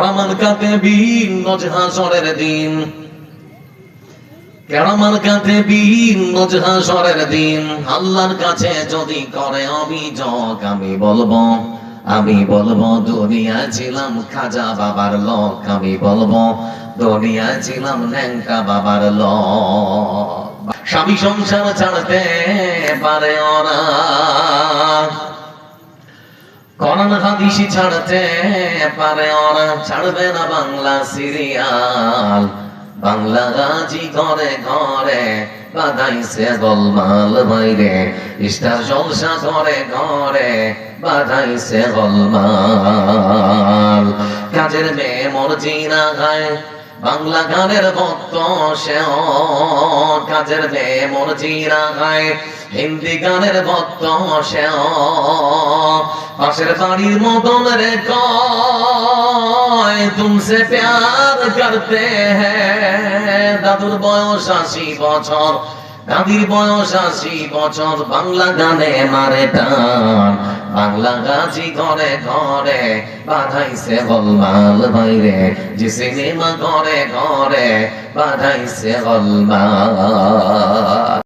কেরামান কাতিবিন রোজ হাশরের দিন, কেরামান কাতিবিন রোজ হাশরের দিন আল্লাহর কাছে যদি করে অভিযোগ, আমি বলবো দুনিয়ায় ছিলাম খাজা বাবার লোক, আমি বলবো দুনিয়ায় ছিলাম ন্যাংটা বাবার লোক। স্বামী সংসার ছাড়তে পারে ওরা, কোরআন হাদিস ছাড়তে পারে ওরা, ছাড়বে না বাংলা সিরিয়াল। বাংলা গাজি ঘরে ঘরে বাধাইছে গোলমাল বাইরে, স্টার জলসা ঘরে ঘরে বাধাইছে গোলমাল। কাজের মেয়ে মর্জি না গায়, বাংলা গানের ভক্ত সেও, কাজের মেয়ে মর্জি না গায়, হিন্দি গানের ভক্ত সেও। পাশের বাড়ির মতন রে কয় তুমসে প্যার করতে হ্যাঁ। দাদুর বয়স 80 বছর, দাদির বয়স 80 বছর, বাংলা গানে মারে টান। বাংলা গাজি ঘরে ঘরে বাধাইছে গোলমাল বাইরে, যে সিনেমা ঘরে ঘরে বাধাইছে গোলমাল।